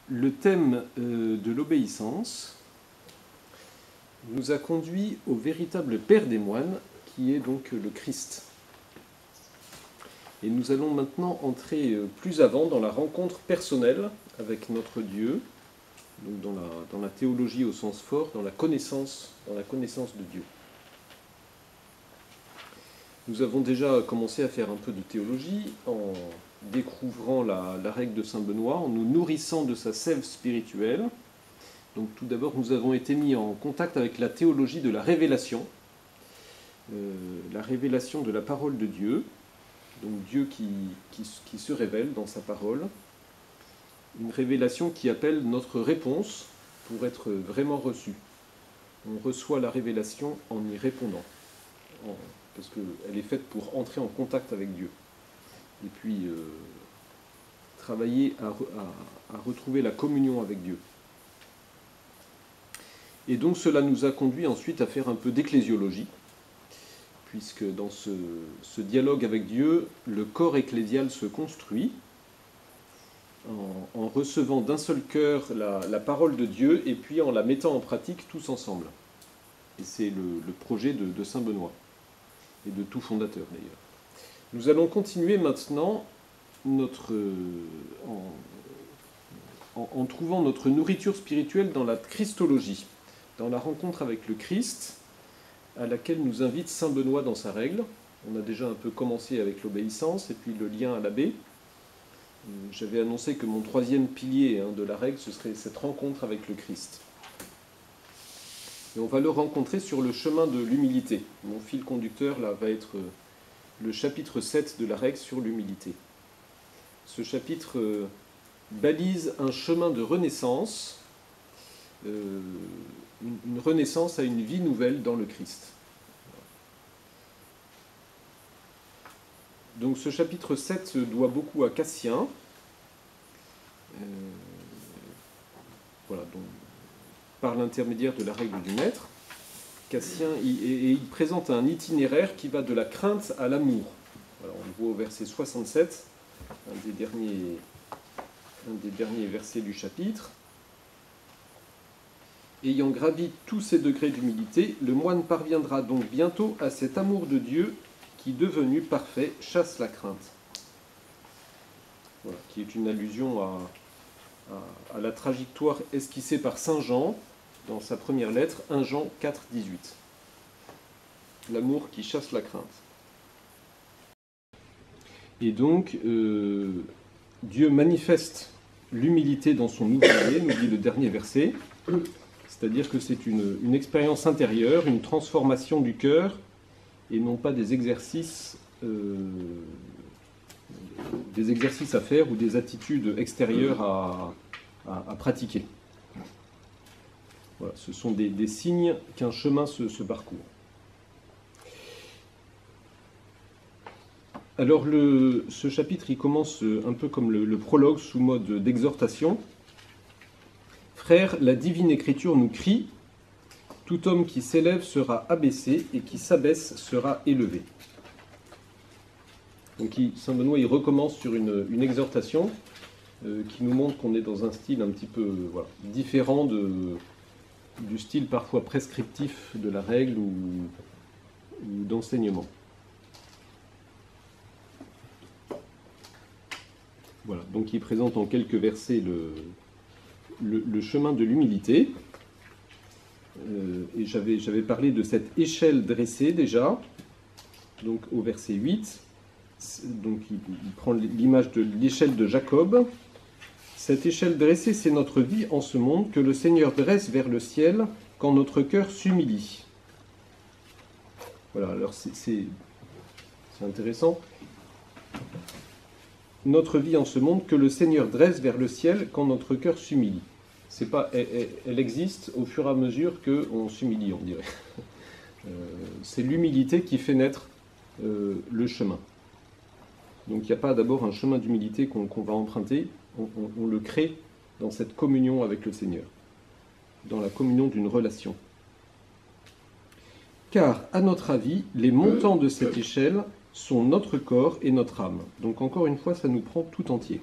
Le thème de l'obéissance nous a conduit au véritable Père des moines, qui est donc le Christ. Et nous allons maintenant entrer plus avant dans la rencontre personnelle avec notre Dieu, donc dans la théologie au sens fort, dans la connaissance de Dieu. Nous avons déjà commencé à faire un peu de théologie en découvrant la règle de saint Benoît, en nous nourrissant de sa sève spirituelle. Donc tout d'abord, nous avons été mis en contact avec la théologie de la révélation de la parole de Dieu, donc Dieu qui se révèle dans sa parole, une révélation qui appelle notre réponse pour être vraiment reçue. On reçoit la révélation en y répondant, parce qu'elle est faite pour entrer en contact avec Dieu. Et puis travailler à retrouver la communion avec Dieu. Et donc cela nous a conduit ensuite à faire un peu d'ecclésiologie, puisque dans ce dialogue avec Dieu, le corps ecclésial se construit en recevant d'un seul cœur la parole de Dieu et puis en la mettant en pratique tous ensemble. Et c'est le projet de saint Benoît, et de tout fondateur d'ailleurs. Nous allons continuer maintenant en trouvant notre nourriture spirituelle dans la Christologie, dans la rencontre avec le Christ, à laquelle nous invite saint Benoît dans sa règle. On a déjà un peu commencé avec l'obéissance et puis le lien à l'abbé. J'avais annoncé que mon troisième pilier de la règle, ce serait cette rencontre avec le Christ. Et on va le rencontrer sur le chemin de l'humilité. Mon fil conducteur là va être le chapitre 7 de la règle sur l'humilité. Ce chapitre balise un chemin de renaissance, une renaissance à une vie nouvelle dans le Christ. Donc ce chapitre 7 doit beaucoup à Cassien. Voilà, donc, par l'intermédiaire de la règle du maître, Cassien, il présente un itinéraire qui va de la crainte à l'amour. Voilà, on le voit au verset 67, un des derniers versets du chapitre. Ayant gravi tous ces degrés d'humilité, le moine parviendra donc bientôt à cet amour de Dieu qui, devenu parfait, chasse la crainte. Voilà, qui est une allusion à la trajectoire esquissée par saint Jean dans sa première lettre, 1 Jean 4, 18. L'amour qui chasse la crainte. Et donc, Dieu manifeste l'humilité dans son ouvrier, nous dit le dernier verset, c'est-à-dire que c'est une expérience intérieure, une transformation du cœur, et non pas des exercices à faire ou des attitudes extérieures à pratiquer. Voilà, ce sont des signes qu'un chemin se parcourt. Alors ce chapitre, il commence un peu comme le prologue sous mode d'exhortation. Frères, la divine écriture nous crie, tout homme qui s'élève sera abaissé et qui s'abaisse sera élevé. Donc saint Benoît, il recommence sur une exhortation qui nous montre qu'on est dans un style un petit peu différent du style parfois prescriptif de la règle ou d'enseignement. Voilà, donc il présente en quelques versets le chemin de l'humilité. Et j'avais parlé de cette échelle dressée déjà, donc au verset 8. Donc il prend l'image de l'échelle de Jacob. Cette échelle dressée, c'est notre vie en ce monde que le Seigneur dresse vers le ciel quand notre cœur s'humilie. Voilà, alors c'est intéressant. Notre vie en ce monde que le Seigneur dresse vers le ciel quand notre cœur s'humilie. C'est pas, elle existe au fur et à mesure qu'on s'humilie, on dirait. C'est l'humilité qui fait naître le chemin. Donc il n'y a pas d'abord un chemin d'humilité qu'on va emprunter, on le crée dans cette communion avec le Seigneur, dans la communion d'une relation. Car, à notre avis, les montants de cette échelle sont notre corps et notre âme. Donc encore une fois, ça nous prend tout entier.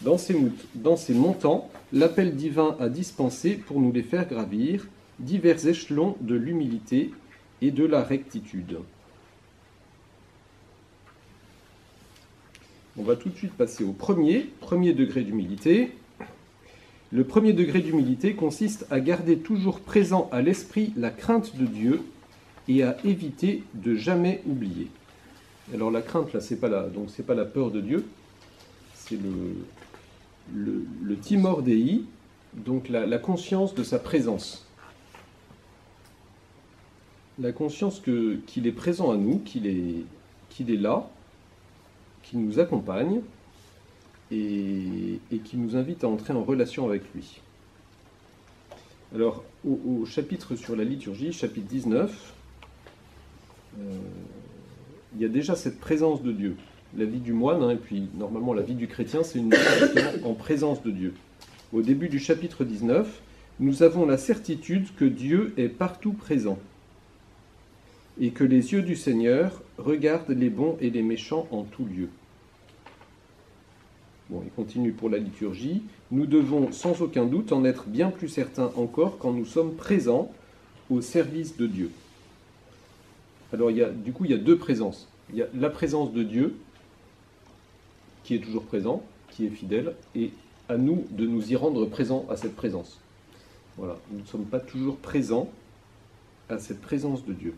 dans ces montants, l'appel divin a dispensé pour nous les faire gravir divers échelons de l'humilité et de la rectitude. On va tout de suite passer au premier degré d'humilité. Le premier degré d'humilité consiste à garder toujours présent à l'esprit la crainte de Dieu et à éviter de jamais oublier. Alors la crainte, là, c'est pas la peur de Dieu, c'est le timor Dei, donc la conscience de sa présence. La conscience qu'il est présent à nous, qu'il est là, qu'il nous accompagne et qui nous invite à entrer en relation avec lui. Alors, au chapitre sur la liturgie, chapitre 19, il y a déjà cette présence de Dieu. La vie du moine, et puis normalement la vie du chrétien, c'est une vie justement en présence de Dieu. Au début du chapitre 19, nous avons la certitude que Dieu est partout présent et que les yeux du Seigneur regardent les bons et les méchants en tout lieu. Bon, il continue pour la liturgie. Nous devons sans aucun doute en être bien plus certains encore quand nous sommes présents au service de Dieu. Alors, il y a deux présences. Il y a la présence de Dieu, qui est toujours présent, qui est fidèle, et à nous de nous y rendre présents à cette présence. Voilà, nous ne sommes pas toujours présents à cette présence de Dieu.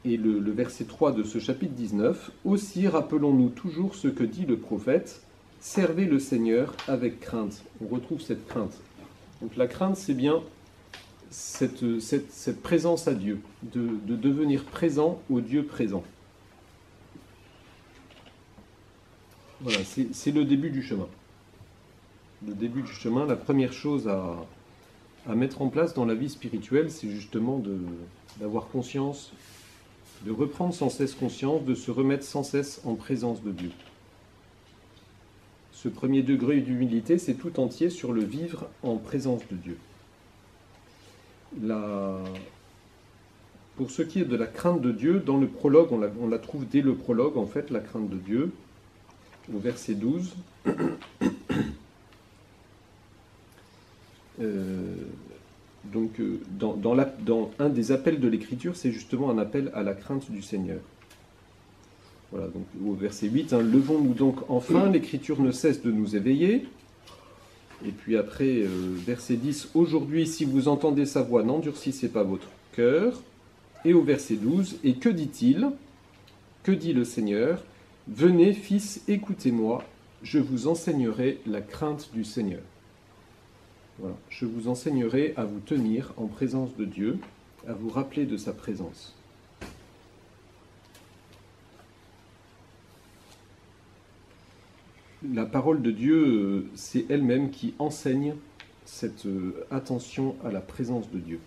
Et le verset 3 de ce chapitre 19, « Aussi rappelons-nous toujours ce que dit le prophète, servez le Seigneur avec crainte. » On retrouve cette crainte. Donc la crainte, c'est bien cette présence à Dieu, de devenir présent au Dieu présent. Voilà, c'est le début du chemin. Le début du chemin, la première chose à mettre en place dans la vie spirituelle, c'est justement d'avoir conscience, de reprendre sans cesse conscience, de se remettre sans cesse en présence de Dieu. Ce premier degré d'humilité, c'est tout entier sur le vivre en présence de Dieu. Pour ce qui est de la crainte de Dieu, dans le prologue, on la trouve dès le prologue, en fait, la crainte de Dieu, au verset 12. Dans un des appels de l'Écriture, c'est justement un appel à la crainte du Seigneur. Voilà, donc au verset 8, levons-nous donc enfin, l'Écriture ne cesse de nous éveiller. Et puis après, verset 10, aujourd'hui, si vous entendez sa voix, n'endurcissez pas votre cœur. Et au verset 12, et que dit-il? Que dit le Seigneur? Venez, fils, écoutez-moi, je vous enseignerai la crainte du Seigneur. Voilà. Je vous enseignerai à vous tenir en présence de Dieu, à vous rappeler de sa présence. La parole de Dieu, c'est elle-même qui enseigne cette attention à la présence de Dieu.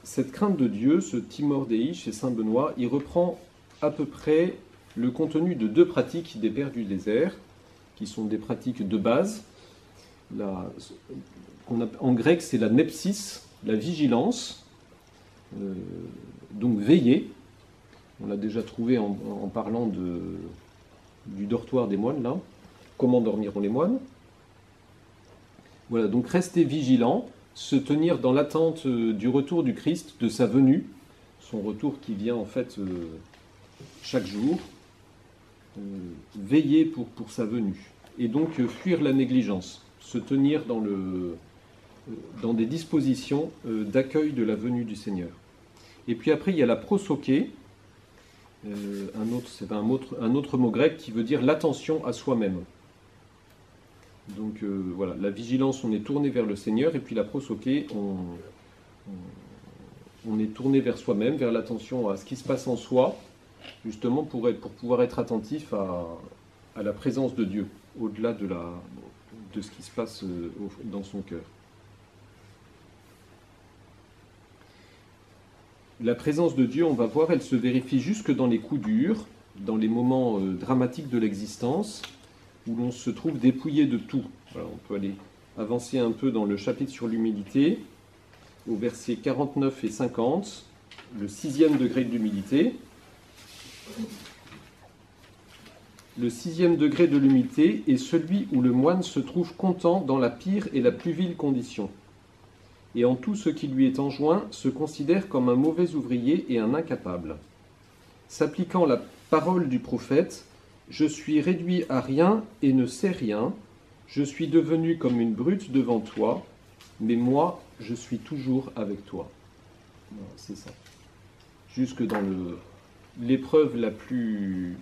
Cette crainte de Dieu, ce timor Dei chez saint Benoît, il reprend à peu près le contenu de deux pratiques des pères du désert, qui sont des pratiques de base. En grec, c'est la nepsis, la vigilance, donc veiller. On l'a déjà trouvé en parlant du dortoir des moines, là. Comment dormiront les moines? Voilà, donc rester vigilant, se tenir dans l'attente du retour du Christ, de sa venue, son retour qui vient en fait chaque jour, veiller pour sa venue. Et donc fuir la négligence, se tenir dans des dispositions d'accueil de la venue du Seigneur. Et puis après, il y a la prosoké, c'est un autre mot grec qui veut dire l'attention à soi-même. Donc voilà, la vigilance, on est tourné vers le Seigneur, et puis la prosoké, on est tourné vers soi-même, vers l'attention à ce qui se passe en soi, justement pour pouvoir être attentif à la présence de Dieu, au-delà de ce qui se passe dans son cœur. La présence de Dieu, on va voir, elle se vérifie jusque dans les coups durs, dans les moments dramatiques de l'existence, où l'on se trouve dépouillé de tout. Voilà, on peut aller avancer un peu dans le chapitre sur l'humilité, au verset 49 et 50, le 6e degré d'humilité. Le 6e degré de l'humilité est celui où le moine se trouve content dans la pire et la plus vile condition, et en tout ce qui lui est enjoint se considère comme un mauvais ouvrier et un incapable. S'appliquant la parole du prophète, « Je suis réduit à rien et ne sais rien, je suis devenu comme une brute devant toi, mais moi, je suis toujours avec toi. » Voilà, c'est ça. Jusque dans l'épreuve la plus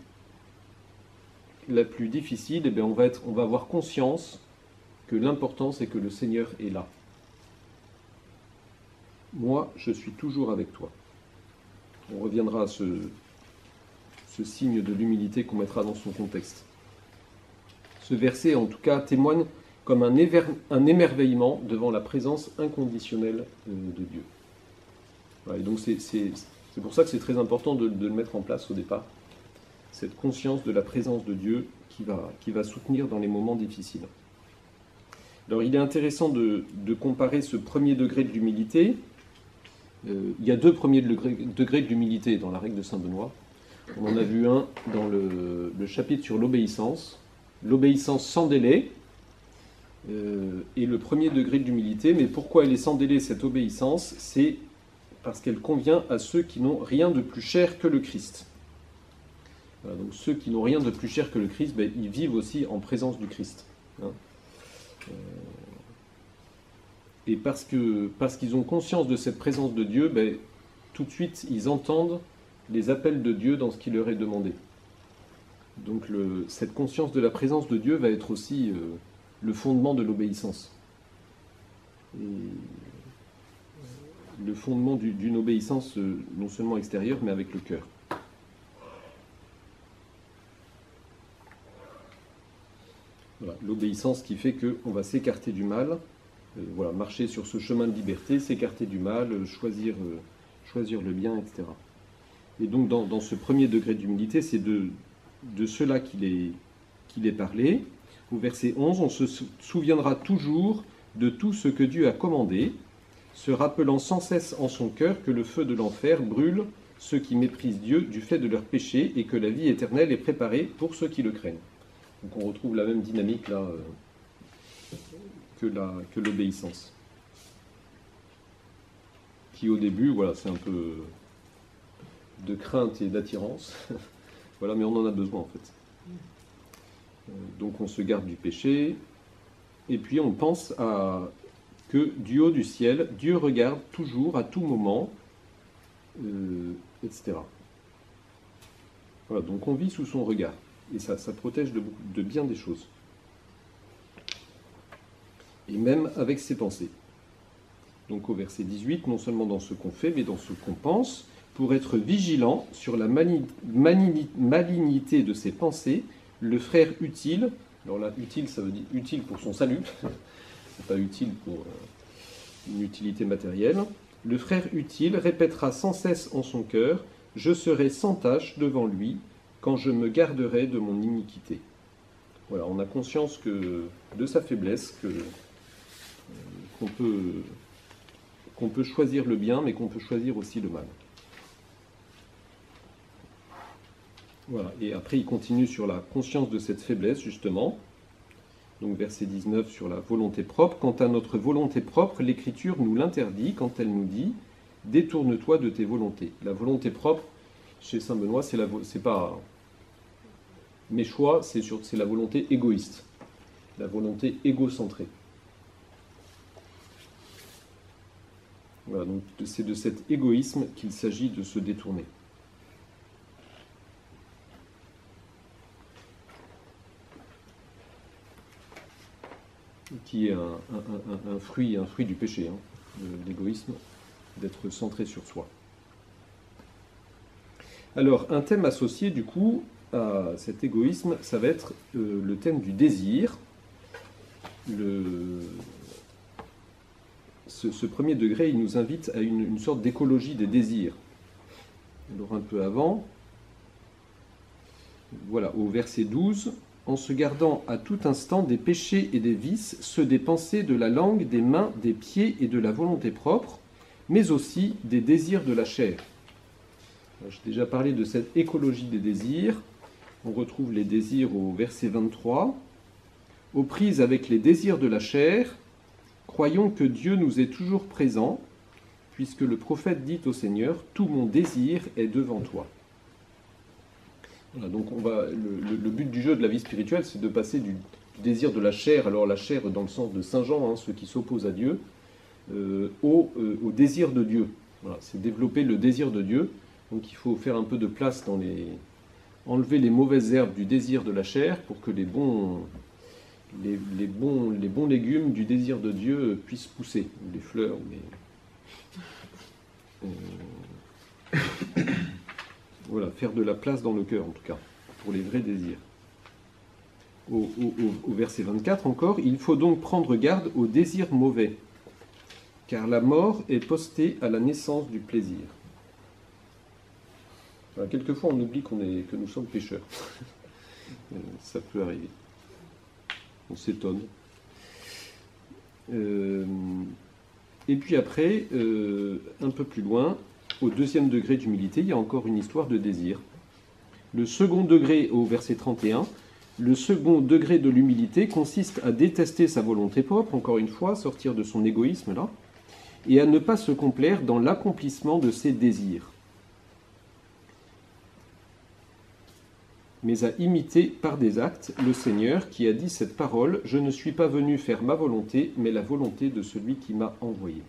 difficile, eh bien on va avoir conscience que l'important c'est que le Seigneur est là. Moi, je suis toujours avec toi. On reviendra à ce signe de l'humilité qu'on mettra dans son contexte. Ce verset, en tout cas, témoigne comme un émerveillement devant la présence inconditionnelle de Dieu. Voilà, et donc c'est pour ça que c'est très important de le mettre en place au départ, cette conscience de la présence de Dieu qui va soutenir dans les moments difficiles. Alors il est intéressant de comparer ce premier degré de l'humilité. Il y a 2 premiers degrés de l'humilité dans la règle de Saint Benoît. On en a vu un dans le chapitre sur l'obéissance sans délai, et le premier degré de l'humilité. Mais pourquoi elle est sans délai, cette obéissance? C'est parce qu'elle convient à ceux qui n'ont rien de plus cher que le Christ. Voilà, donc ceux qui n'ont rien de plus cher que le Christ, ben, ils vivent aussi en présence du Christ. Hein. Et parce qu'ils ont conscience de cette présence de Dieu, ben, tout de suite ils entendent les appels de Dieu dans ce qui leur est demandé. Donc cette conscience de la présence de Dieu va être aussi le fondement de l'obéissance. Et le fondement d'une obéissance non seulement extérieure, mais avec le cœur. Voilà, l'obéissance qui fait qu'on va s'écarter du mal, voilà, marcher sur ce chemin de liberté, s'écarter du mal, choisir le bien, etc. Et donc dans ce premier degré d'humilité, c'est de cela qu'il est parlé. Au verset 11, on se souviendra toujours de tout ce que Dieu a commandé, se rappelant sans cesse en son cœur que le feu de l'enfer brûle ceux qui méprisent Dieu du fait de leur péché et que la vie éternelle est préparée pour ceux qui le craignent. Donc on retrouve la même dynamique là que l'obéissance. Qui au début, voilà, c'est un peu de crainte et d'attirance. Voilà, mais on en a besoin en fait. Donc on se garde du péché, et puis on pense que du haut du ciel, Dieu regarde toujours, à tout moment, etc. Voilà, donc on vit sous son regard, et ça protège de bien des choses. Et même avec ses pensées. Donc au verset 18, non seulement dans ce qu'on fait, mais dans ce qu'on pense, pour être vigilant sur la malignité de ses pensées, le frère utile, alors là, utile, ça veut dire utile pour son salut, c'est pas utile pour une utilité matérielle, le frère utile répétera sans cesse en son cœur, « Je serai sans tache devant lui, quand je me garderai de mon iniquité. » Voilà, on a conscience de sa faiblesse, qu'on peut choisir le bien, mais qu'on peut choisir aussi le mal. Voilà, et après il continue sur la conscience de cette faiblesse, justement. Donc verset 19 sur la volonté propre. Quant à notre volonté propre, l'Écriture nous l'interdit quand elle nous dit « Détourne-toi de tes volontés ». La volonté propre, chez saint Benoît, c'est pas mes choix, c'est la volonté égoïste, la volonté égocentrée. Voilà, donc c'est de cet égoïsme qu'il s'agit de se détourner. Qui est un fruit du péché, hein, de l'égoïsme, d'être centré sur soi. Alors, un thème associé, du coup, à cet égoïsme, ça va être le thème du désir. Ce premier degré, il nous invite à une sorte d'écologie des désirs. Alors, un peu avant, voilà, au verset 12, « En se gardant à tout instant des péchés et des vices, ceux des pensées, de la langue, des mains, des pieds et de la volonté propre, mais aussi des désirs de la chair. » J'ai déjà parlé de cette écologie des désirs. On retrouve les désirs au verset 23. « Aux prises avec les désirs de la chair, croyons que Dieu nous est toujours présent, puisque le prophète dit au Seigneur, « Tout mon désir est devant toi. » Voilà, donc le but du jeu de la vie spirituelle, c'est de passer du désir de la chair, alors la chair dans le sens de Saint Jean, ceux qui s'opposent à Dieu, au désir de Dieu. Voilà, c'est développer le désir de Dieu. Donc il faut faire un peu de place dans enlever les mauvaises herbes du désir de la chair pour que les bons légumes du désir de Dieu puissent pousser. Les fleurs, voilà, faire de la place dans le cœur en tout cas, pour les vrais désirs. Au verset 24 encore, il faut donc prendre garde aux désirs mauvais, car la mort est postée à la naissance du plaisir. Alors, quelquefois on oublie que nous sommes pécheurs. Ça peut arriver. On s'étonne. Et puis après, un peu plus loin, au deuxième degré d'humilité, il y a encore une histoire de désir. Le second degré, au verset 31, le second degré de l'humilité consiste à détester sa volonté propre, encore une fois, sortir de son égoïsme là, et à ne pas se complaire dans l'accomplissement de ses désirs, mais à imiter par des actes le Seigneur qui a dit cette parole « Je ne suis pas venu faire ma volonté, mais la volonté de celui qui m'a envoyé. »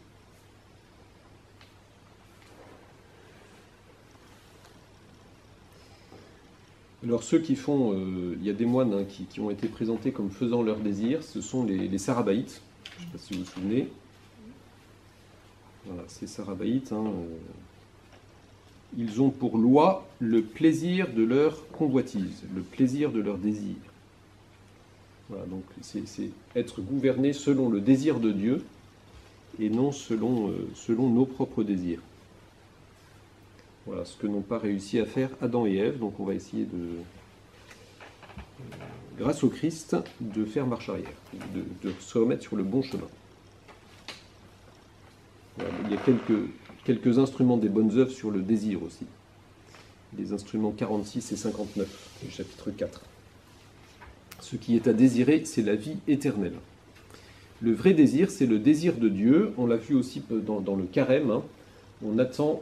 Alors ceux qui font, il y a des moines qui ont été présentés comme faisant leur désir, ce sont les Sarabaïtes, je ne sais pas si vous vous souvenez. Voilà, ces Sarabaïtes, ils ont pour loi le plaisir de leur convoitise, le plaisir de leur désir. Voilà, donc c'est être gouverné selon le désir de Dieu et non selon nos propres désirs. Voilà ce que n'ont pas réussi à faire Adam et Ève, donc on va essayer grâce au Christ, de faire marche arrière, de se remettre sur le bon chemin. Voilà, il y a quelques instruments des bonnes œuvres sur le désir aussi. Les instruments 46 et 59 du chapitre 4. Ce qui est à désirer, c'est la vie éternelle. Le vrai désir, c'est le désir de Dieu. On l'a vu aussi dans le carême. On attend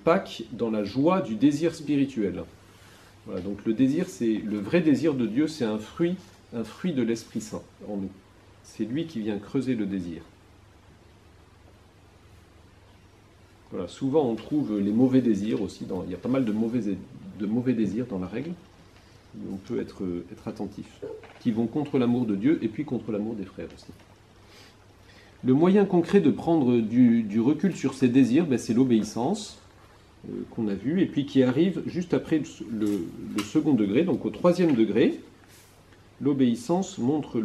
Pâques dans la joie du désir spirituel. Voilà, donc le désir, c'est le vrai désir de Dieu, c'est un fruit de l'Esprit Saint en nous. C'est lui qui vient creuser le désir. Voilà, souvent on trouve les mauvais désirs aussi. Il y a pas mal de mauvais désirs dans la règle. On peut être attentif, qui vont contre l'amour de Dieu et puis contre l'amour des frères aussi. Le moyen concret de prendre du recul sur ses désirs, c'est l'obéissance qu'on a vu, et puis qui arrive juste après le second degré, donc au troisième degré. L'obéissance montre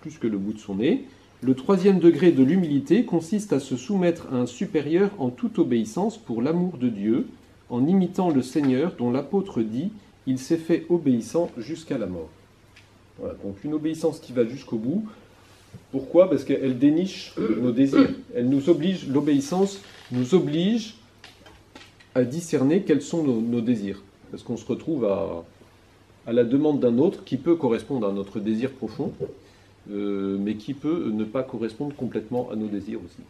plus que le bout de son nez. Le troisième degré de l'humilité consiste à se soumettre à un supérieur en toute obéissance pour l'amour de Dieu, en imitant le Seigneur dont l'apôtre dit « Il s'est fait obéissant jusqu'à la mort ». Voilà, donc une obéissance qui va jusqu'au bout. Pourquoi ? Parce qu'elle déniche nos désirs. Elle nous oblige, l'obéissance nous oblige à discerner quels sont nos désirs. Parce qu'on se retrouve à la demande d'un autre qui peut correspondre à notre désir profond, mais qui peut ne pas correspondre complètement à nos désirs aussi.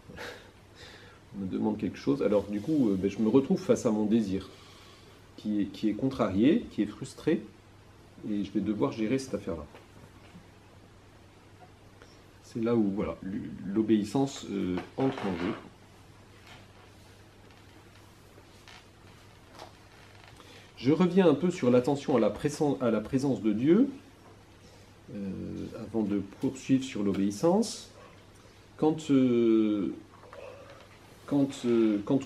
On me demande quelque chose, alors du coup, je me retrouve face à mon désir, qui est contrarié, qui est frustré, et je vais devoir gérer cette affaire-là. C'est là où voilà, l'obéissance entre en jeu. Je reviens un peu sur l'attention à la présence de Dieu, avant de poursuivre sur l'obéissance. Quand on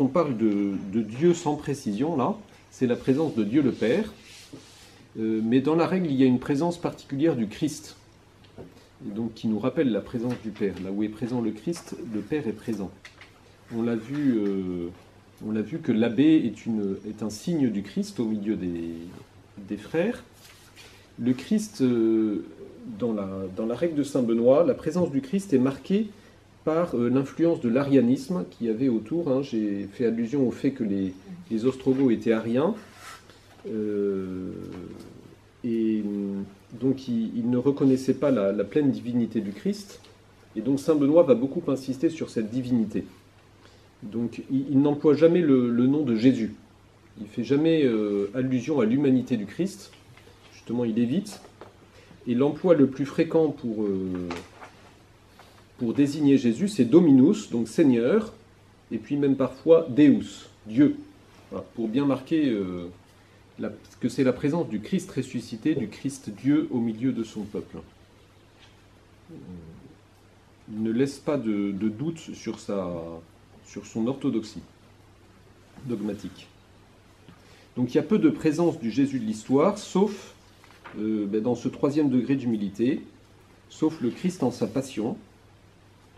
parle de Dieu sans précision, là, c'est la présence de Dieu le Père, mais dans la règle, il y a une présence particulière du Christ, et donc qui nous rappelle la présence du Père. Là où est présent le Christ, le Père est présent. On l'a vu que l'abbé est un signe du Christ au milieu des frères. Le Christ, dans la règle de Saint Benoît, la présence du Christ est marquée par l'influence de l'arianisme qu'il y avait autour. J'ai fait allusion au fait que les Ostrogoths étaient ariens. donc il ne reconnaissait pas la pleine divinité du Christ, et donc saint Benoît va beaucoup insister sur cette divinité. Donc il n'emploie jamais le nom de Jésus. Il ne fait jamais allusion à l'humanité du Christ. Justement, il évite. Et l'emploi le plus fréquent pour désigner Jésus, c'est Dominus, donc Seigneur, et puis même parfois Deus, Dieu, voilà, pour bien marquer que c'est la présence du Christ ressuscité, du Christ Dieu au milieu de son peuple. Il ne laisse pas de doute sur son orthodoxie dogmatique. Donc il y a peu de présence du Jésus de l'histoire, sauf dans ce 3e degré d'humilité, sauf le Christ en sa passion.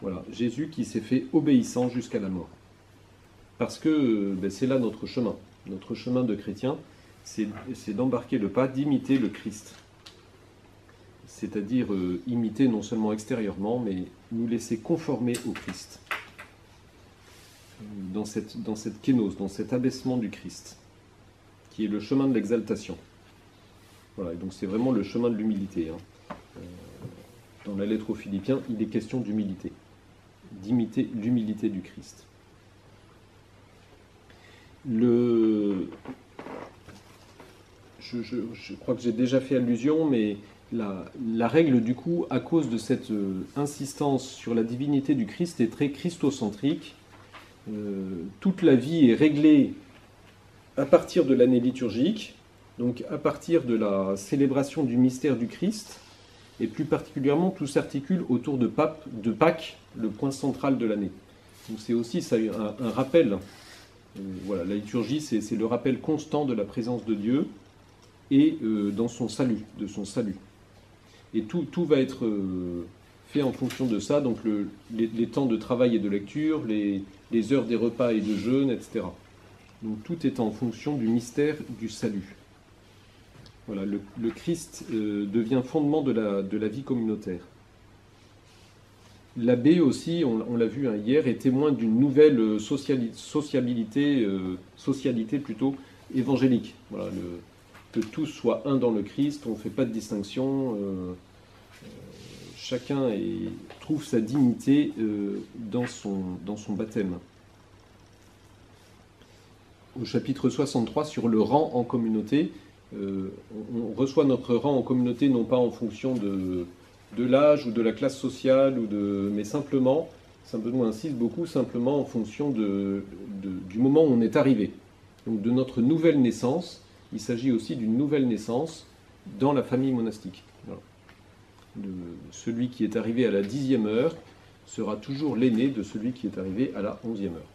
Voilà, Jésus qui s'est fait obéissant jusqu'à la mort. Parce que c'est là notre chemin. Notre chemin de chrétien, c'est d'embarquer le pas, d'imiter le Christ. C'est-à-dire imiter non seulement extérieurement, mais nous laisser conformer au Christ. Dans cette kénose, dans cet abaissement du Christ, qui est le chemin de l'exaltation. Voilà, et donc c'est vraiment le chemin de l'humilité. Dans la lettre aux Philippiens, il est question d'humilité, d'imiter l'humilité du Christ. Je crois que j'ai déjà fait allusion, mais la règle, du coup, à cause de cette insistance sur la divinité du Christ, est très christocentrique. Toute la vie est réglée à partir de l'année liturgique, donc à partir de la célébration du mystère du Christ, et plus particulièrement tout s'articule autour de Pâques, le point central de l'année. Donc c'est aussi ça, un rappel. Voilà, la liturgie, c'est le rappel constant de la présence de Dieu et dans son salut, de son salut. Et tout va être fait en fonction de ça, donc les temps de travail et de lecture, les heures des repas et de jeûne, etc. Donc tout est en fonction du mystère du salut. Voilà, le Christ devient fondement de la vie communautaire. L'abbé aussi, on l'a vu hier, est témoin d'une nouvelle socialité plutôt évangélique. Voilà, que tous soient un dans le Christ, on ne fait pas de distinction, chacun trouve sa dignité dans son baptême. Au chapitre 63, sur le rang en communauté, on reçoit notre rang en communauté non pas en fonction de l'âge ou de la classe sociale, mais simplement, Saint Benoît insiste beaucoup, simplement en fonction du moment où on est arrivé. Donc de notre nouvelle naissance, il s'agit aussi d'une nouvelle naissance dans la famille monastique. Voilà. Celui qui est arrivé à la 10e heure sera toujours l'aîné de celui qui est arrivé à la 11e heure.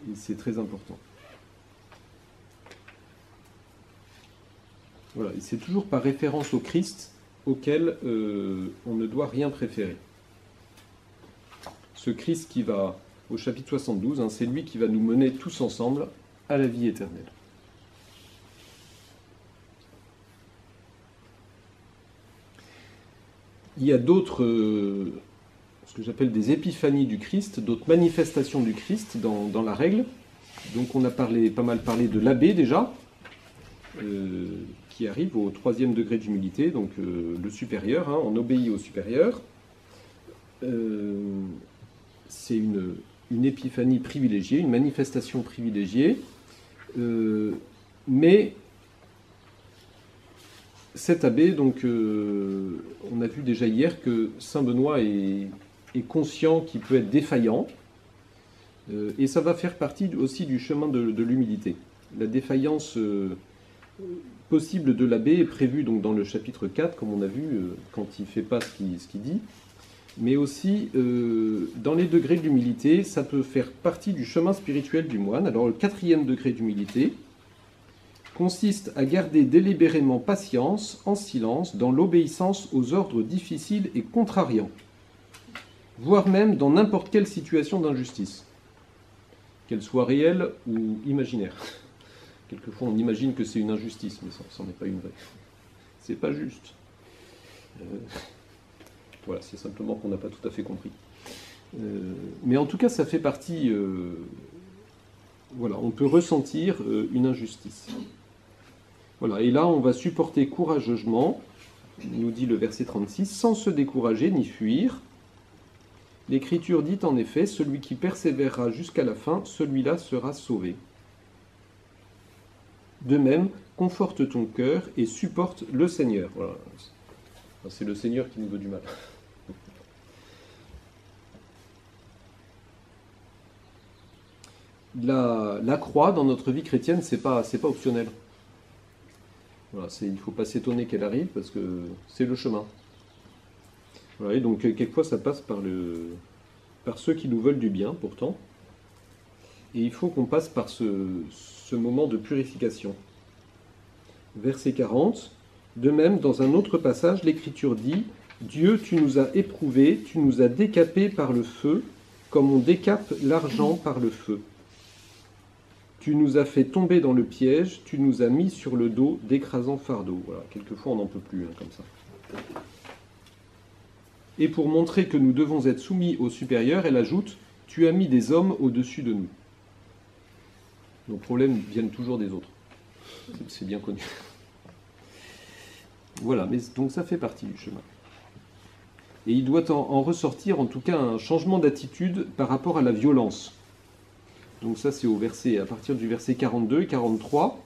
Et c'est très important. Voilà, et c'est toujours par référence au Christ auquel on ne doit rien préférer. Ce Christ qui va, au chapitre 72, c'est lui qui va nous mener tous ensemble à la vie éternelle. Il y a d'autres, ce que j'appelle des épiphanies du Christ, d'autres manifestations du Christ dans la règle. Donc on a pas mal parlé de l'abbé déjà, qui arrive au 3e degré d'humilité, donc le supérieur, on obéit au supérieur. C'est une épiphanie privilégiée, une manifestation privilégiée, mais cet abbé, donc, on a vu déjà hier que saint Benoît est conscient qu'il peut être défaillant, et ça va faire partie aussi du chemin de l'humilité. La défaillance possible de l'abbé est prévue donc dans le chapitre 4, comme on a vu, quand il ne fait pas ce qu'il dit, mais aussi dans les degrés de l'humilité, ça peut faire partie du chemin spirituel du moine. Alors le 4e degré d'humilité consiste à garder délibérément patience, en silence, dans l'obéissance aux ordres difficiles et contrariants, voire même dans n'importe quelle situation d'injustice, qu'elle soit réelle ou imaginaire. Quelquefois on imagine que c'est une injustice, mais ça n'en est pas une vraie. C'est pas juste. Voilà, c'est simplement qu'on n'a pas tout à fait compris. Mais en tout cas, ça fait partie... voilà, on peut ressentir une injustice. Voilà, et là on va supporter courageusement, nous dit le verset 36, sans se décourager ni fuir. L'Écriture dit en effet, celui qui persévérera jusqu'à la fin, celui-là sera sauvé. De même, conforte ton cœur et supporte le Seigneur. Voilà. C'est le Seigneur qui nous veut du mal. La croix dans notre vie chrétienne, c'est pas optionnel. Voilà, il ne faut pas s'étonner qu'elle arrive parce que c'est le chemin. Voilà, et donc quelquefois ça passe par ceux qui nous veulent du bien pourtant. Et il faut qu'on passe par ce moment de purification. Verset 40. De même, dans un autre passage, l'Écriture dit « Dieu, tu nous as éprouvés, tu nous as décapés par le feu, comme on décape l'argent par le feu. Tu nous as fait tomber dans le piège, tu nous as mis sur le dos d'écrasants fardeaux. » Voilà, quelquefois on n'en peut plus, comme ça. Et pour montrer que nous devons être soumis au supérieur, elle ajoute « Tu as mis des hommes au-dessus de nous. » Nos problèmes viennent toujours des autres. C'est bien connu. Voilà, mais donc ça fait partie du chemin. Et il doit en ressortir en tout cas un changement d'attitude par rapport à la violence. Donc ça c'est à partir du verset 42 et 43.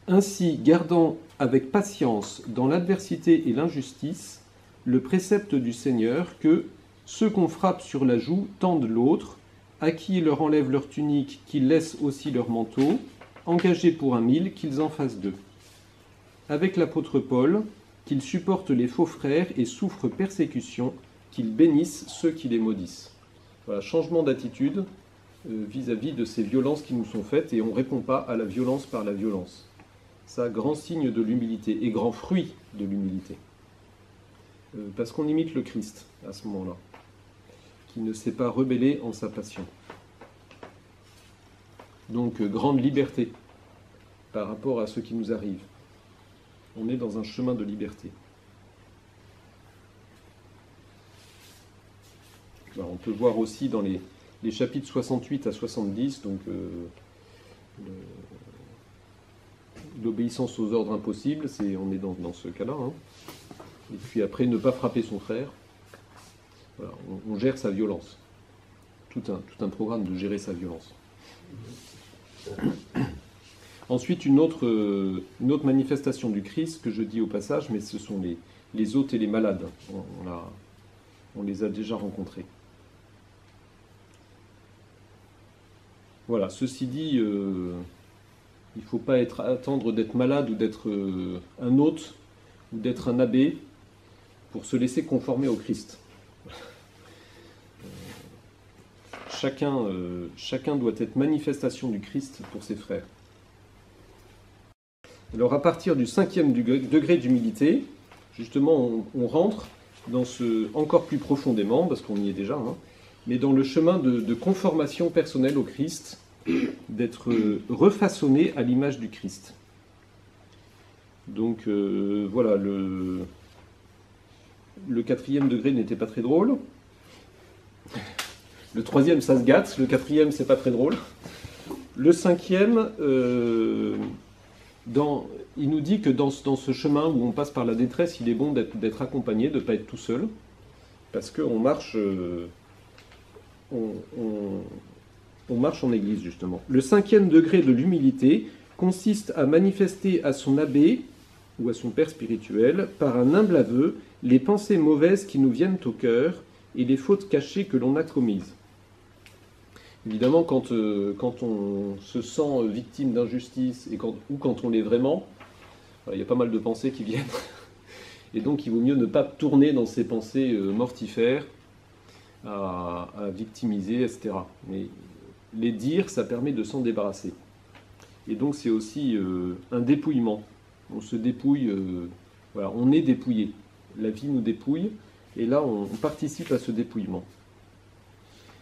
Ainsi, gardant avec patience dans l'adversité et l'injustice le précepte du Seigneur que ceux qu'on frappe sur la joue tendent l'autre, à qui il leur enlève leur tunique, qu'ils laissent aussi leur manteau, engagés pour 1000, qu'ils en fassent 2. Avec l'apôtre Paul, qu'ils supportent les faux frères et souffrent persécution, qu'ils bénissent ceux qui les maudissent. Voilà, changement d'attitude vis-à-vis de ces violences qui nous sont faites, et on ne répond pas à la violence par la violence. Ça, grand signe de l'humilité, et grand fruit de l'humilité. Parce qu'on imite le Christ à ce moment-là, qui ne s'est pas rebellé en sa passion. Donc, grande liberté par rapport à ce qui nous arrive. On est dans un chemin de liberté. Alors, on peut voir aussi dans les chapitres 68 à 70, donc l'obéissance aux ordres impossibles, on est dans ce cas-là. Hein. Et puis après, ne pas frapper son frère. Voilà, on gère sa violence. Tout un programme de gérer sa violence. Ensuite, une autre manifestation du Christ que je dis au passage, mais ce sont les hôtes et les malades. On les a déjà rencontrés. Voilà, ceci dit, il ne faut pas attendre d'être malade ou d'être un hôte ou d'être un abbé pour se laisser conformer au Christ. Chacun doit être manifestation du Christ pour ses frères. Alors à partir du 5e degré d'humilité, justement on rentre dans encore plus profondément, parce qu'on y est déjà, hein, mais dans le chemin de conformation personnelle au Christ, d'être refaçonné à l'image du Christ. Donc voilà, le 4e degré n'était pas très drôle. Le 3e, ça se gâte. Le 4e, c'est pas très drôle. Le 5e, il nous dit que dans ce chemin où on passe par la détresse, il est bon d'être accompagné, de ne pas être tout seul, parce qu'on marche, on marche en église, justement. Le 5e degré de l'humilité consiste à manifester à son abbé ou à son père spirituel, par un humble aveu, les pensées mauvaises qui nous viennent au cœur et les fautes cachées que l'on a commises. Évidemment, quand on se sent victime d'injustice ou quand on l'est vraiment, il y a pas mal de pensées qui viennent. Et donc, il vaut mieux ne pas tourner dans ces pensées mortifères à victimiser, etc. Mais les dire, ça permet de s'en débarrasser. Et donc, c'est aussi un dépouillement. On se dépouille, voilà, on est dépouillé. La vie nous dépouille, et là, on participe à ce dépouillement.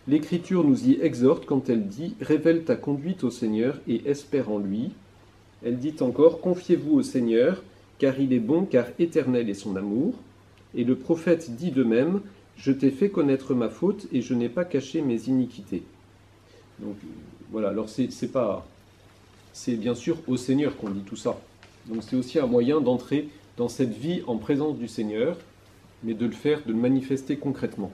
L'Écriture nous y exhorte quand elle dit « Révèle ta conduite au Seigneur et espère en lui ». Elle dit encore « Confiez-vous au Seigneur, car il est bon, car éternel est son amour ». Et le prophète dit de même « Je t'ai fait connaître ma faute et je n'ai pas caché mes iniquités ». Donc voilà, alors c'est pas c'est bien sûr au Seigneur qu'on dit tout ça. Donc c'est aussi un moyen d'entrer dans cette vie en présence du Seigneur, mais de le faire, de le manifester concrètement.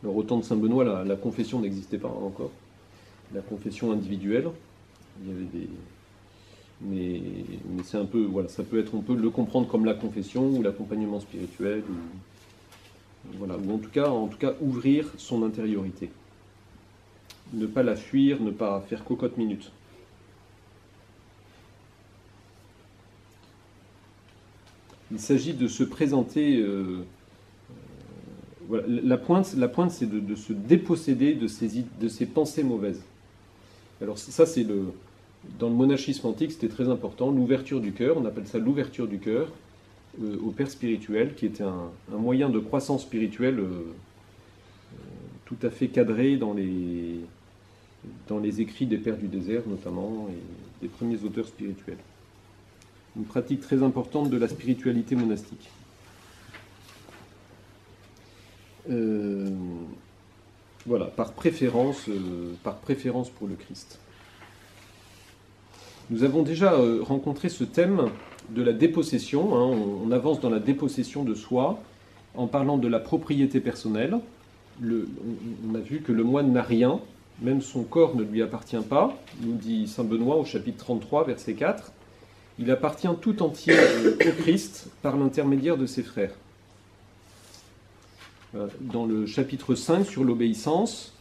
Alors au temps de Saint Benoît, la confession n'existait pas encore. La confession individuelle, il y avait des... Mais c'est un peu, voilà, ça peut être, on peut le comprendre comme la confession ou l'accompagnement spirituel, voilà, ou en tout cas ouvrir son intériorité. Ne pas la fuir, ne pas faire cocotte minute. Il s'agit de se présenter. Voilà, la pointe c'est de se déposséder de ces pensées mauvaises. Alors ça, c'est dans le monachisme antique, c'était très important, l'ouverture du cœur, on appelle ça l'ouverture du cœur au Père spirituel, qui était un moyen de croissance spirituelle tout à fait cadré dans les écrits des Pères du désert notamment, et des premiers auteurs spirituels. Une pratique très importante de la spiritualité monastique. Voilà, par préférence pour le Christ. Nous avons déjà rencontré ce thème de la dépossession, hein, on avance dans la dépossession de soi en parlant de la propriété personnelle. On a vu que le moine n'a rien, même son corps ne lui appartient pas, nous dit saint Benoît au chapitre 33, verset 4. Il appartient tout entier au Christ par l'intermédiaire de ses frères. Dans le chapitre 5 sur l'obéissance,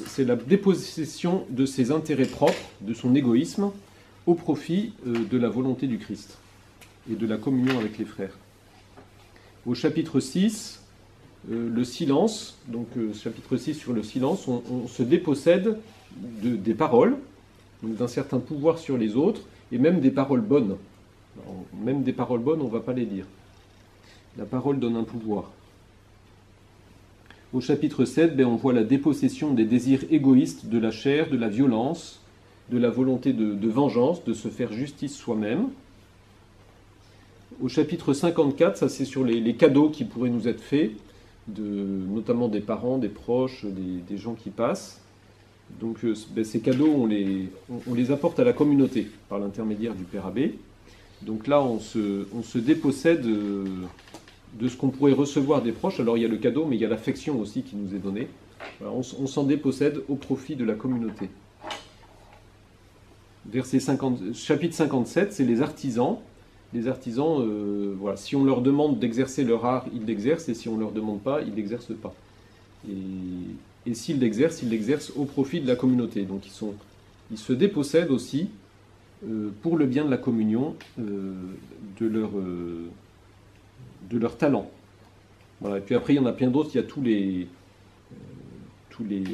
c'est la dépossession de ses intérêts propres, de son égoïsme, au profit de la volonté du Christ et de la communion avec les frères. Au chapitre 6, le silence, donc chapitre 6 sur le silence, on se dépossède des paroles, donc d'un certain pouvoir sur les autres, et même des paroles bonnes. Alors, même des paroles bonnes, on ne va pas les dire. La parole donne un pouvoir. Au chapitre 7, on voit la dépossession des désirs égoïstes de la chair, de la violence, de la volonté de vengeance, de se faire justice soi-même. Au chapitre 54, ça c'est sur les cadeaux qui pourraient nous être faits, notamment des parents, des proches, des gens qui passent. Donc ces cadeaux, on les apporte à la communauté par l'intermédiaire du Père Abbé. Donc là, on se dépossède de ce qu'on pourrait recevoir des proches. Alors il y a le cadeau, mais il y a l'affection aussi qui nous est donnée. Voilà, on s'en dépossède au profit de la communauté. Chapitre 57, c'est les artisans. Les artisans, voilà, si on leur demande d'exercer leur art, ils l'exercent, et si on ne leur demande pas, ils ne l'exercent pas. Et s'ils l'exercent, ils l'exercent au profit de la communauté. Donc ils se dépossèdent aussi, pour le bien de la communion, de leur talent. Voilà. Et puis après, il y en a plein d'autres. Il y a tous les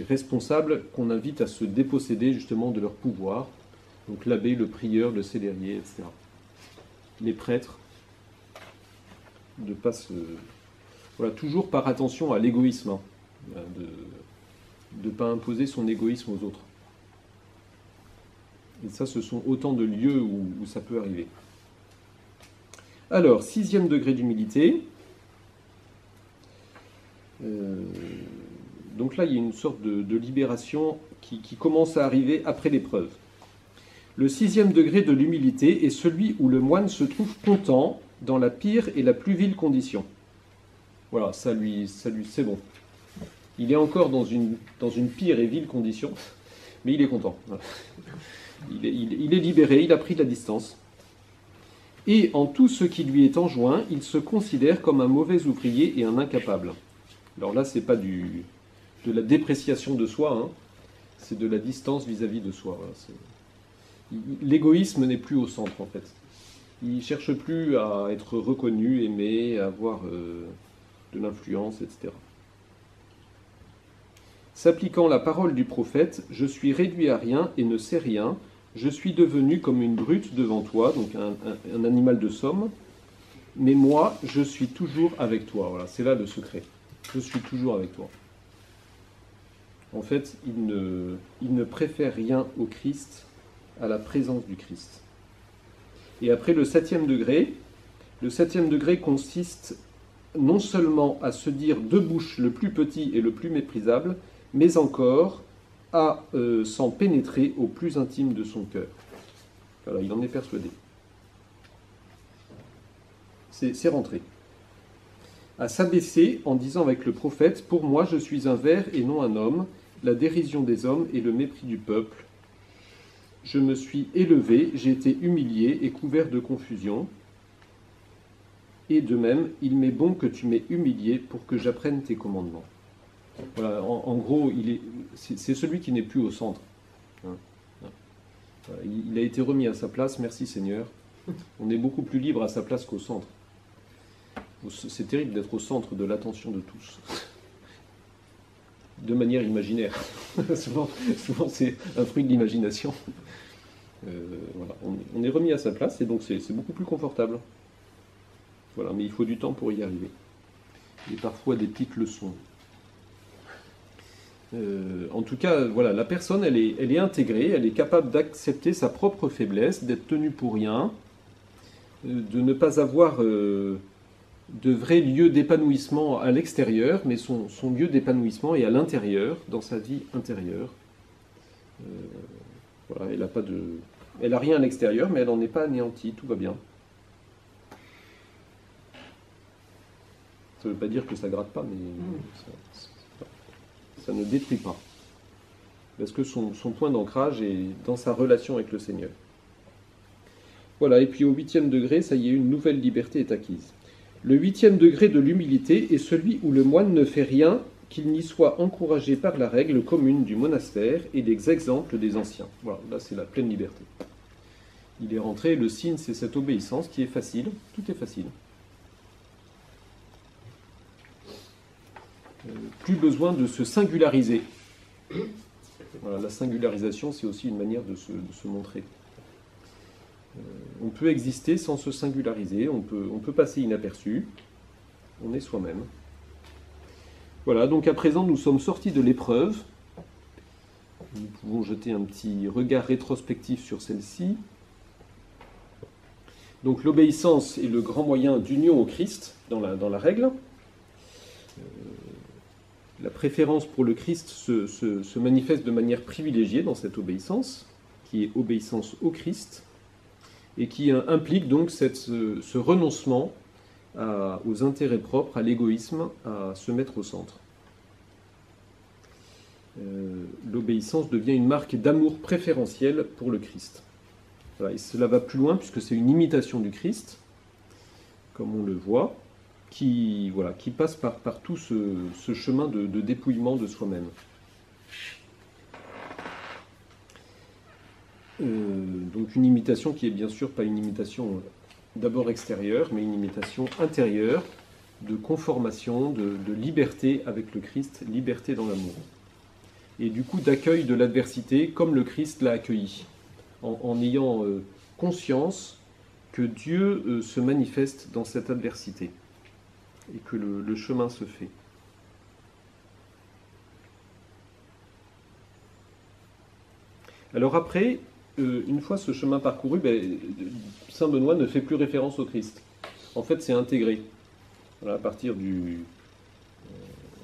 responsables qu'on invite à se déposséder justement de leur pouvoir. Donc l'abbé, le prieur, le célérier, etc. Les prêtres, de pas se... Voilà, toujours par attention à l'égoïsme, hein, de ne pas imposer son égoïsme aux autres. Et ça, ce sont autant de lieux où ça peut arriver. Alors, 6e degré d'humilité. Donc là, il y a une sorte de libération qui commence à arriver après l'épreuve. Le 6e degré de l'humilité est celui où le moine se trouve content dans la pire et la plus vile condition. Voilà, ça lui c'est bon. Il est encore dans une pire et vile condition, mais il est content. Voilà. Il est libéré, il a pris de la distance. Et en tout ce qui lui est enjoint, il se considère comme un mauvais ouvrier et un incapable. Alors là, c'est pas de la dépréciation de soi, hein, c'est de la distance vis-à-vis de soi. Voilà, l'égoïsme n'est plus au centre, en fait. Il ne cherche plus à être reconnu, aimé, à avoir de l'influence, etc. S'appliquant la parole du prophète, « Je suis réduit à rien et ne sais rien. Je suis devenu comme une brute devant toi, donc un animal de somme. Mais moi, je suis toujours avec toi. » Voilà, c'est là le secret. Je suis toujours avec toi. En fait, il ne préfère rien au Christ, à la présence du Christ. Et après le 7e degré consiste non seulement à se dire de bouche le plus petit et le plus méprisable, mais encore à s'en pénétrer au plus intime de son cœur. Voilà, il en est persuadé. C'est rentré. À s'abaisser en disant avec le prophète, « Pour moi, je suis un ver et non un homme, la dérision des hommes et le mépris du peuple. Je me suis élevé, j'ai été humilié et couvert de confusion. Et de même, il m'est bon que tu m'aies humilié pour que j'apprenne tes commandements. » Voilà, en gros, c'est celui qui n'est plus au centre. Voilà, il a été remis à sa place, merci Seigneur. On est beaucoup plus libre à sa place qu'au centre. C'est terrible d'être au centre de l'attention de tous. De manière imaginaire. souvent c'est un fruit de l'imagination. Voilà, on est remis à sa place et donc c'est beaucoup plus confortable. Voilà, mais il faut du temps pour y arriver. Et parfois des petites leçons. En tout cas, voilà, la personne, elle est intégrée, elle est capable d'accepter sa propre faiblesse, d'être tenue pour rien, de ne pas avoir de vrai lieu d'épanouissement à l'extérieur, mais son lieu d'épanouissement est à l'intérieur, dans sa vie intérieure. Voilà, elle a rien à l'extérieur, mais elle n'en est pas anéantie, tout va bien. Ça ne veut pas dire que ça gratte pas, mais ça ne détruit pas. Parce que son point d'ancrage est dans sa relation avec le Seigneur. Voilà, et puis au 8e degré, ça y est, une nouvelle liberté est acquise. Le 8e degré de l'humilité est celui où le moine ne fait rien qu'il n'y soit encouragé par la règle commune du monastère et les exemples des anciens. Voilà, là c'est la pleine liberté. Il est rentré, le signe c'est cette obéissance qui est facile, tout est facile. Plus besoin de se singulariser. Voilà, la singularisation c'est aussi une manière de se montrer. On peut exister sans se singulariser, on peut passer inaperçu, on est soi-même. Voilà, donc à présent nous sommes sortis de l'épreuve, nous pouvons jeter un petit regard rétrospectif sur celle-ci. Donc l'obéissance est le grand moyen d'union au Christ dans la règle. La préférence pour le Christ se manifeste de manière privilégiée dans cette obéissance, qui est obéissance au Christ, et qui implique donc ce renoncement aux intérêts propres, à l'égoïsme, à se mettre au centre. L'obéissance devient une marque d'amour préférentiel pour le Christ. Voilà, et cela va plus loin puisque c'est une imitation du Christ, comme on le voit, qui passe par tout ce chemin de dépouillement de soi-même. Donc une imitation qui est bien sûr pas une imitation d'abord extérieure, mais une imitation intérieure, de conformation, de liberté avec le Christ, liberté dans l'amour. Et du coup d'accueil de l'adversité comme le Christ l'a accueilli, en ayant conscience que Dieu se manifeste dans cette adversité et que le chemin se fait. Alors après, une fois ce chemin parcouru, Saint Benoît ne fait plus référence au Christ. En fait, c'est intégré. Voilà, à partir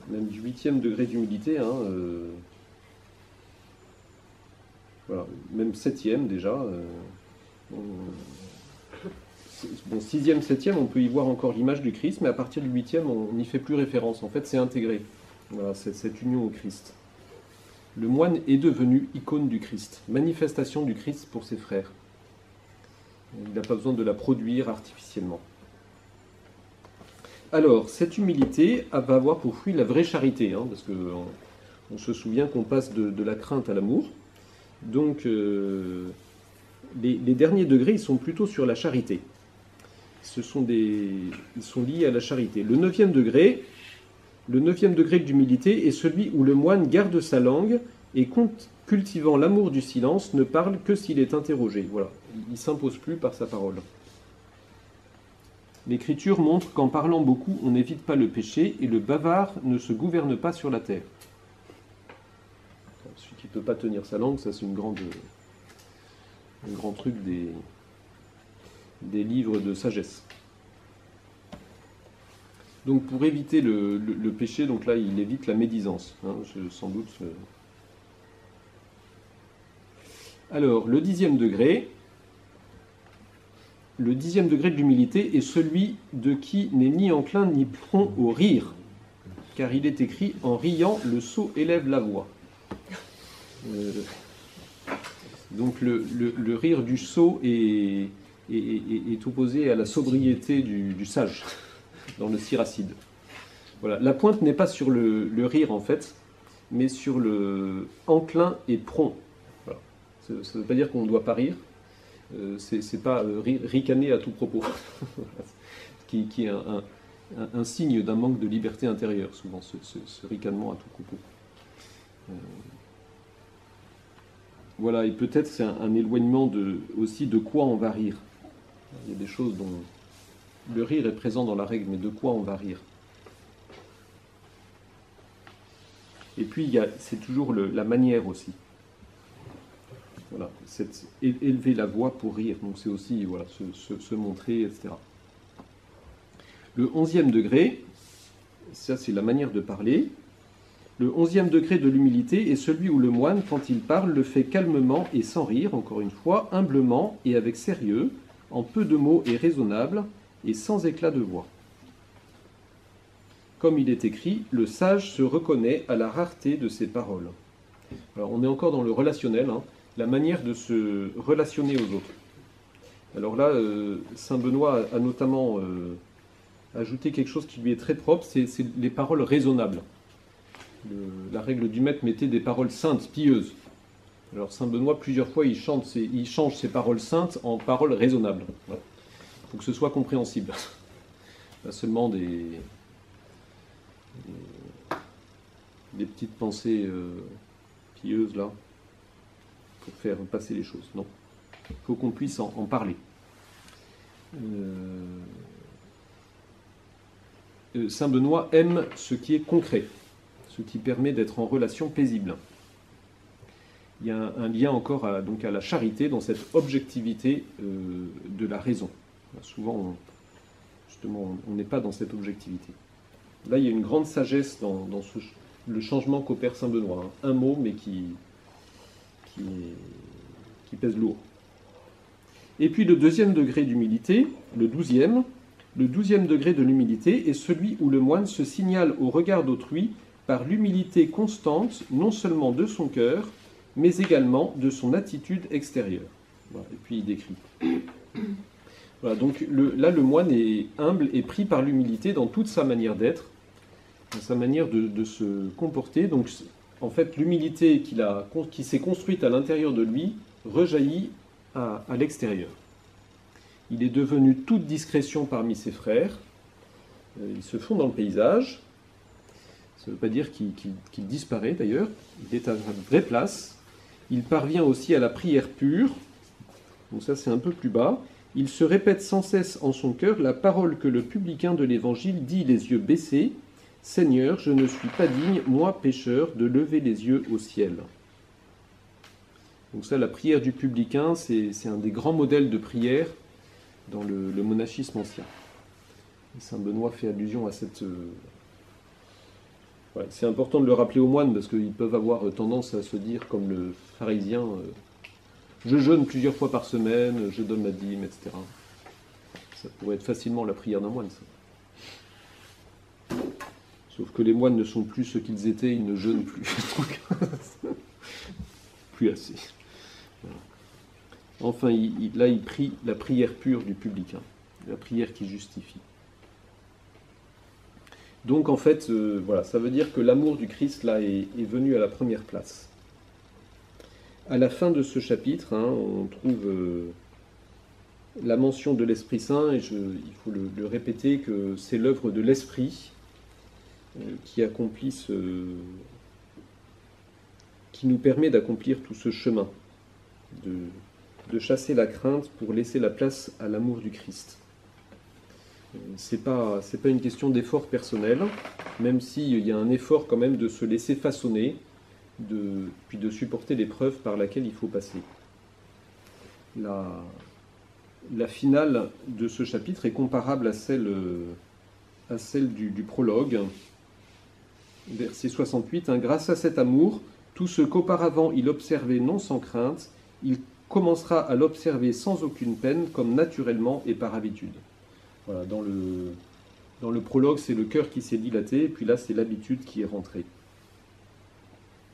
même du 8e degré d'humilité, voilà, même 7e déjà. Bon, 6e, 7e, on peut y voir encore l'image du Christ, mais à partir du 8e, on n'y fait plus référence. En fait, c'est intégré. Voilà, cette union au Christ. Le moine est devenu icône du Christ, manifestation du Christ pour ses frères. Il n'a pas besoin de la produire artificiellement. Alors, cette humilité va avoir pour fruit la vraie charité, parce qu'on se souvient qu'on passe de la crainte à l'amour. Donc, les derniers degrés, ils sont plutôt sur la charité. Ils sont liés à la charité. Le 9e degré d'humilité est celui où le moine garde sa langue et, cultivant l'amour du silence, ne parle que s'il est interrogé. Voilà, il ne s'impose plus par sa parole. L'Écriture montre qu'en parlant beaucoup, on n'évite pas le péché et le bavard ne se gouverne pas sur la terre. Celui qui ne peut pas tenir sa langue, ça c'est un grand truc des livres de sagesse. Donc pour éviter le péché, donc là il évite la médisance. Sans doute Alors, le 10e degré de l'humilité est celui de qui n'est ni enclin ni prompt au rire, car il est écrit « En riant, le sot élève la voix ». Donc le rire du sot est opposé à la sobriété du sage, dans le Siracide. Voilà. La pointe n'est pas sur le rire en fait, mais sur le enclin et prompt. Voilà. Ça ne veut pas dire qu'on ne doit pas rire, c'est pas ricaner à tout propos, qui est un signe d'un manque de liberté intérieure, souvent ce ricanement à tout propos. Voilà, et peut-être c'est un éloignement aussi de quoi on va rire. Il y a des choses dont le rire est présent dans la règle, mais de quoi on va rire. Et puis c'est toujours la manière aussi. Voilà, élever la voix pour rire, donc c'est aussi voilà, se montrer, etc. Le 11e degré, ça c'est la manière de parler. Le 11e degré de l'humilité est celui où le moine, quand il parle, le fait calmement et sans rire, encore une fois, humblement et avec sérieux, en peu de mots et raisonnable, et sans éclat de voix. Comme il est écrit, le sage se reconnaît à la rareté de ses paroles. Alors on est encore dans le relationnel, hein, la manière de se relationner aux autres. Alors là, saint Benoît a notamment ajouté quelque chose qui lui est très propre, c'est les paroles raisonnables. La règle du maître mettait des paroles saintes, pieuses. Alors saint Benoît, plusieurs fois, il change ses paroles saintes en paroles raisonnables. Voilà. Il faut que ce soit compréhensible. Pas seulement des petites pensées pieuses, là, pour faire passer les choses. Non. Il faut qu'on puisse en parler. Saint Benoît aime ce qui est concret, ce qui permet d'être en relation paisible. Il y a un lien encore à la charité dans cette objectivité de la raison. Souvent, justement, on n'est pas dans cette objectivité. Là, il y a une grande sagesse dans le changement qu'opère saint Benoît. Hein. Un mot, mais qui pèse lourd. Et puis le 2e degré d'humilité, le 12e degré de l'humilité est celui où le moine se signale au regard d'autrui par l'humilité constante, non seulement de son cœur, mais également de son attitude extérieure. Voilà, et puis il décrit. Voilà, donc là, le moine est humble et pris par l'humilité dans toute sa manière d'être, dans sa manière de se comporter. Donc, en fait, l'humilité qui s'est construite à l'intérieur de lui rejaillit à l'extérieur. Il est devenu toute discrétion parmi ses frères. Ils se font dans le paysage. Ça ne veut pas dire qu'il disparaît d'ailleurs. Il est à une vraie place. Il parvient aussi à la prière pure. Donc ça, c'est un peu plus bas. Il se répète sans cesse en son cœur la parole que le publicain de l'Évangile dit les yeux baissés. « Seigneur, je ne suis pas digne, moi pécheur, de lever les yeux au ciel. » Donc ça, la prière du publicain, c'est un des grands modèles de prière dans le monachisme ancien. Et saint Benoît fait allusion à cette... Ouais, c'est important de le rappeler aux moines, parce qu'ils peuvent avoir tendance à se dire, comme le pharisien, je jeûne plusieurs fois par semaine, je donne ma dîme, etc. Ça pourrait être facilement la prière d'un moine, ça. Sauf que les moines ne sont plus ce qu'ils étaient, ils ne jeûnent plus. Plus assez. Voilà. Enfin, là, il prie la prière pure du publicain, la prière qui justifie. Donc, en fait, voilà, ça veut dire que l'amour du Christ, là, est venu à la première place. À la fin de ce chapitre, hein, on trouve la mention de l'Esprit Saint, et il faut le répéter, que c'est l'œuvre de l'Esprit qui nous permet d'accomplir tout ce chemin, de chasser la crainte pour laisser la place à l'amour du Christ. C'est pas une question d'effort personnel, même s'il y a un effort quand même de se laisser façonner, puis de supporter l'épreuve par laquelle il faut passer. La finale de ce chapitre est comparable à celle du prologue. Verset 68, hein, grâce à cet amour, tout ce qu'auparavant il observait non sans crainte, il commencera à l'observer sans aucune peine, comme naturellement et par habitude. Voilà, dans le prologue, c'est le cœur qui s'est dilaté, et puis là, c'est l'habitude qui est rentrée.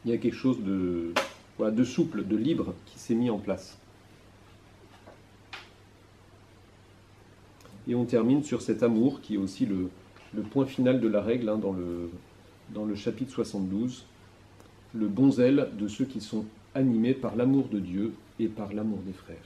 Il y a quelque chose de, voilà, de souple, de libre qui s'est mis en place. Et on termine sur cet amour qui est aussi le point final de la règle, hein, dans le chapitre 72, le bon zèle de ceux qui sont animés par l'amour de Dieu et par l'amour des frères.